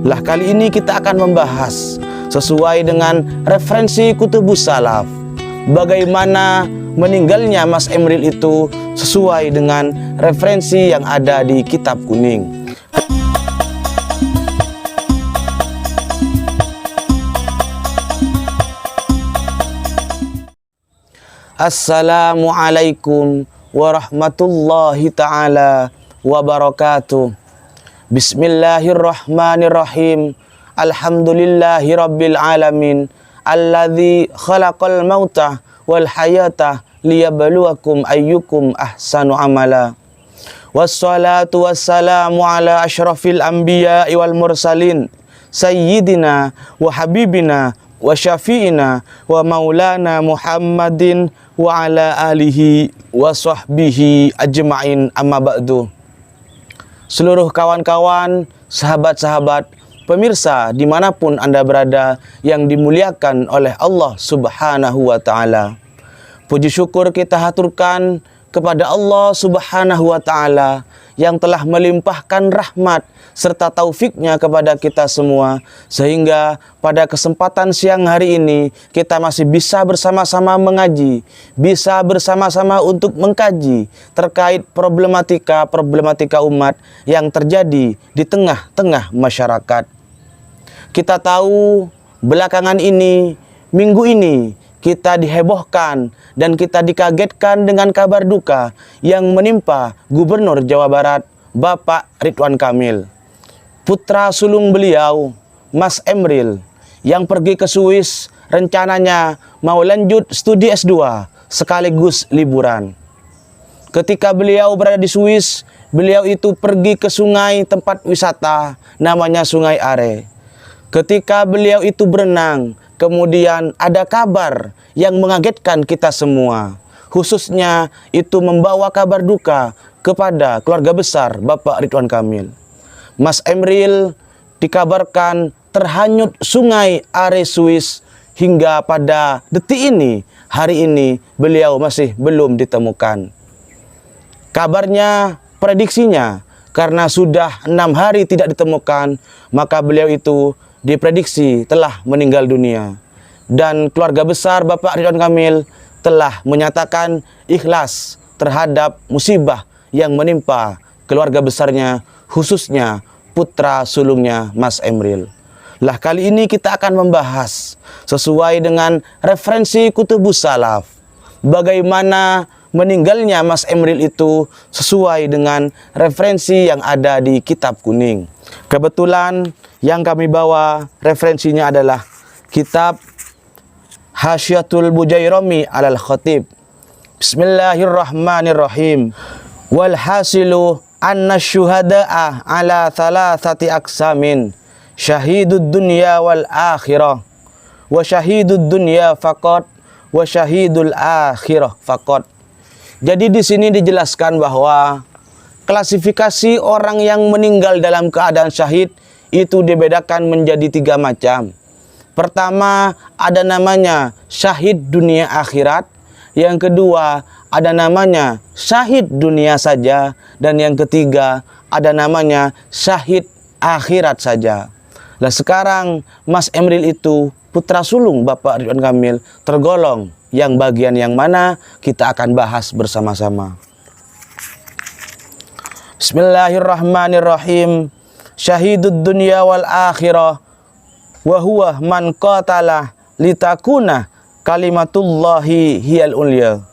Lah kali ini kita akan membahas sesuai dengan referensi Kutubus Salaf, bagaimana meninggalnya Mas Emril itu sesuai dengan referensi yang ada di kitab kuning. Assalamualaikum warahmatullahi ta'ala wabarakatuh. Bismillahirrahmanirrahim. Alhamdulillahi rabbil alamin. Alladzi khalaqal mauta wal hayata liyabluwakum ayyukum ahsanu amala. Wassalatu wassalamu ala asyrafil anbiya'i wal mursalin. Sayyidina wa habibina wa syafi'ina wa maulana Muhammadin wa ala alihi wa sahbihi ajma'in, amma ba'du. Seluruh kawan-kawan, sahabat-sahabat, pemirsa dimanapun Anda berada yang dimuliakan oleh Allah Subhanahu wa ta'ala, puji syukur kita haturkan kepada Allah Subhanahu wa ta'ala yang telah melimpahkan rahmat serta taufiknya kepada kita semua, sehingga pada kesempatan siang hari ini kita masih bisa bersama-sama mengaji, bisa bersama-sama untuk mengkaji terkait problematika umat yang terjadi di tengah-tengah masyarakat. Kita tahu belakangan ini, minggu ini, kita dihebohkan dan kita dikagetkan dengan kabar duka yang menimpa Gubernur Jawa Barat, Bapak Ridwan Kamil. Putra sulung beliau, Mas Emril, yang pergi ke Swiss, rencananya mau lanjut studi S2 sekaligus liburan. Ketika beliau berada di Swiss, beliau itu pergi ke sungai tempat wisata namanya Sungai Are. Ketika beliau itu berenang, kemudian ada kabar yang mengagetkan kita semua. Khususnya itu membawa kabar duka kepada keluarga besar Bapak Ridwan Kamil. Mas Emril dikabarkan terhanyut Sungai Are Swiss hingga pada detik ini, hari ini beliau masih belum ditemukan. Kabarnya, prediksinya, karena sudah 6 hari tidak ditemukan, maka beliau itu diprediksi telah meninggal dunia. Dan keluarga besar Bapak Ridwan Kamil telah menyatakan ikhlas terhadap musibah yang menimpa keluarga besarnya, khususnya putra sulungnya Mas Emril. Lah kali ini kita akan membahas sesuai dengan referensi Kutubus Salaf, bagaimana meninggalnya Mas Emril itu sesuai dengan referensi yang ada di kitab kuning. Kebetulan yang kami bawa referensinya adalah kitab Hasyiatul Bujairami alal Khatib. Bismillahirrahmanirrahim. Walhasilu anna syuhada'a ala thalathati aksamin, syahidud dunya wal akhirah, wa syahidud dunya faqat, wa syahidul akhirah faqat. Jadi di sini dijelaskan bahwa klasifikasi orang yang meninggal dalam keadaan syahid itu dibedakan menjadi 3 macam. Pertama, ada namanya syahid dunia akhirat. Yang kedua, ada namanya syahid dunia saja. Dan yang ketiga, ada namanya syahid akhirat saja. Nah sekarang Mas Emril itu putra sulung Bapak Ridwan Kamil tergolong yang bagian yang mana kita akan bahas bersama-sama. Bismillahirrahmanirrahim. Syahidud dunya wal akhirah wa huwa man qatala litakuna kalimatullahi hiyal ulya.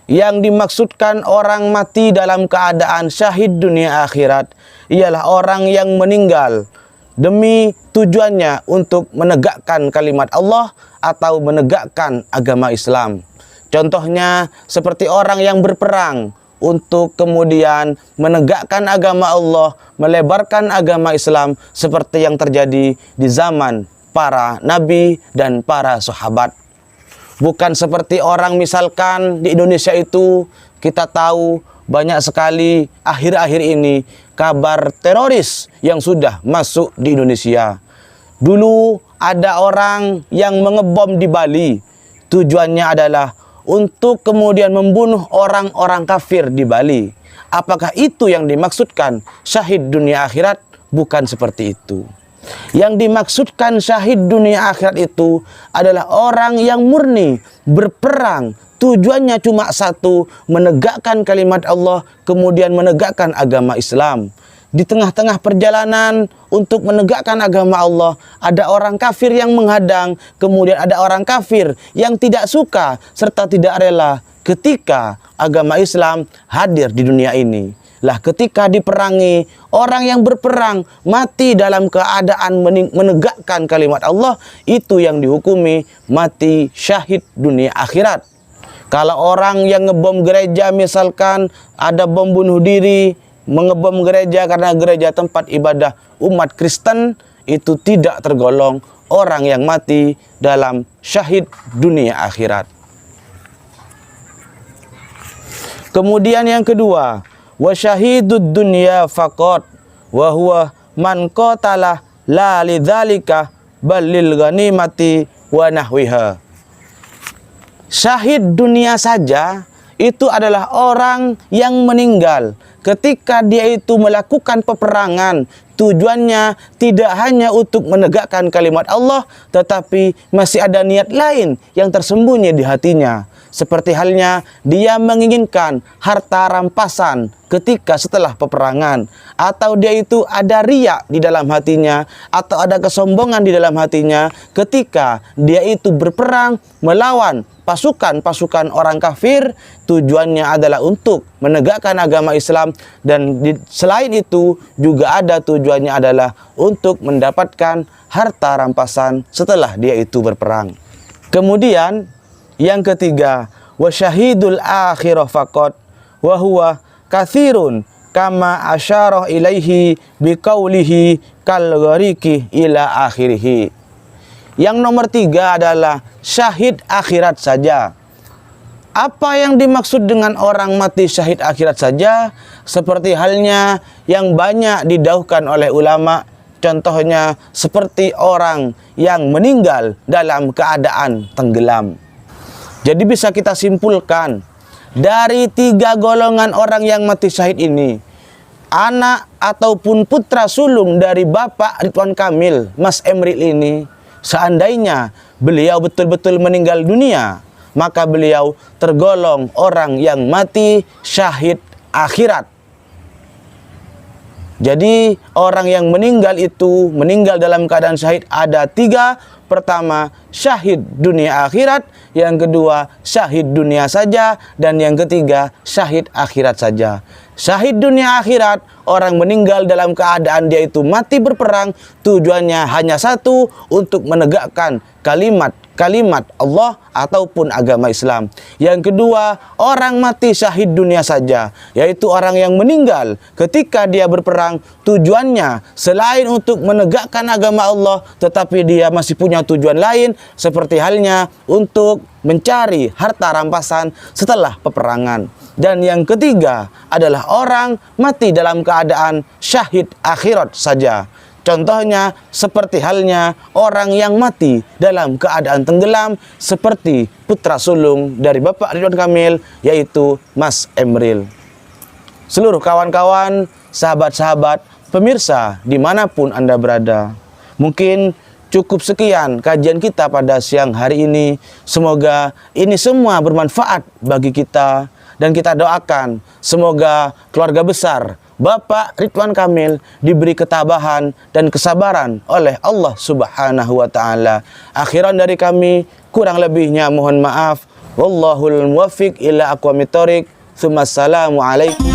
Yang dimaksudkan orang mati dalam keadaan syahid dunia akhirat ialah orang yang meninggal demi tujuannya untuk menegakkan kalimat Allah atau menegakkan agama Islam. Contohnya seperti orang yang berperang untuk kemudian menegakkan agama Allah, melebarkan agama Islam seperti yang terjadi di zaman para nabi dan para sahabat. Bukan seperti orang misalkan di Indonesia itu kita tahu banyak sekali akhir-akhir ini kabar teroris yang sudah masuk di Indonesia. Dulu ada orang yang mengebom di Bali. Tujuannya adalah untuk kemudian membunuh orang-orang kafir di Bali. Apakah itu yang dimaksudkan syahid dunia akhirat? Bukan seperti itu. Yang dimaksudkan syahid dunia akhirat itu adalah orang yang murni berperang, tujuannya cuma satu, menegakkan kalimat Allah, kemudian menegakkan agama Islam. Di tengah-tengah perjalanan untuk menegakkan agama Allah, ada orang kafir yang menghadang, kemudian ada orang kafir yang tidak suka serta tidak rela ketika agama Islam hadir di dunia ini. Lah ketika diperangi, orang yang berperang mati dalam keadaan menegakkan kalimat Allah, itu yang dihukumi mati syahid dunia akhirat. Kalau orang yang ngebom gereja, misalkan ada bom bunuh diri, mengebom gereja karena gereja tempat ibadah umat Kristen, itu tidak tergolong orang yang mati dalam syahid dunia akhirat. Kemudian yang kedua, wa syahidud dunya faqat wa huwa man qatala la lidzalika bal lil ghanimati wa nahwiha. Syahid dunia saja itu adalah orang yang meninggal ketika dia itu melakukan peperangan, tujuannya tidak hanya untuk menegakkan kalimat Allah, tetapi masih ada niat lain yang tersembunyi di hatinya. Seperti halnya dia menginginkan harta rampasan ketika setelah peperangan, atau dia itu ada riya di dalam hatinya, atau ada kesombongan di dalam hatinya ketika dia itu berperang melawan pasukan-pasukan orang kafir, tujuannya adalah untuk menegakkan agama Islam, dan selain itu juga ada tujuannya adalah untuk mendapatkan harta rampasan setelah dia itu berperang. Kemudian yang ketiga, wa syahidul akhirah faqat wa huwa katsirun kama asyarah ilaihi biqaulihi kal ghariki ila akhirih. Yang nomor tiga adalah syahid akhirat saja. Apa yang dimaksud dengan orang mati syahid akhirat saja? Seperti halnya yang banyak didauhkan oleh ulama, contohnya seperti orang yang meninggal dalam keadaan tenggelam. Jadi bisa kita simpulkan dari tiga golongan orang yang mati syahid ini, anak ataupun putra sulung dari Bapak Ridwan Kamil, Mas Emril ini, seandainya beliau betul-betul meninggal dunia, maka beliau tergolong orang yang mati syahid akhirat. Jadi orang yang meninggal itu meninggal dalam keadaan syahid ada tiga. Pertama, syahid dunia akhirat. Yang kedua, syahid dunia saja. Dan yang ketiga, syahid akhirat saja. Syahid dunia akhirat, orang meninggal dalam keadaan dia itu mati berperang, tujuannya hanya satu, untuk menegakkan kalimat Allah ataupun agama Islam. Yang kedua, orang mati syahid dunia saja, yaitu orang yang meninggal ketika dia berperang, tujuannya selain untuk menegakkan agama Allah, tetapi dia masih punya tujuan lain, seperti halnya untuk mencari harta rampasan setelah peperangan. Dan yang ketiga adalah orang mati dalam keadaan syahid akhirat saja. Contohnya seperti halnya orang yang mati dalam keadaan tenggelam, seperti putra sulung dari Bapak Ridwan Kamil, yaitu Mas Emril. Seluruh kawan-kawan, sahabat-sahabat, pemirsa dimanapun Anda berada, mungkin cukup sekian kajian kita pada siang hari ini. Semoga ini semua bermanfaat bagi kita, dan kita doakan semoga keluarga besar Bapak Ridwan Kamil diberi ketabahan dan kesabaran oleh Allah Subhanahu wa taala. Akhiran dari kami, kurang lebihnya mohon maaf. Wallahul muwaffiq ila aqwamit thoriq. Assalamu alaikum.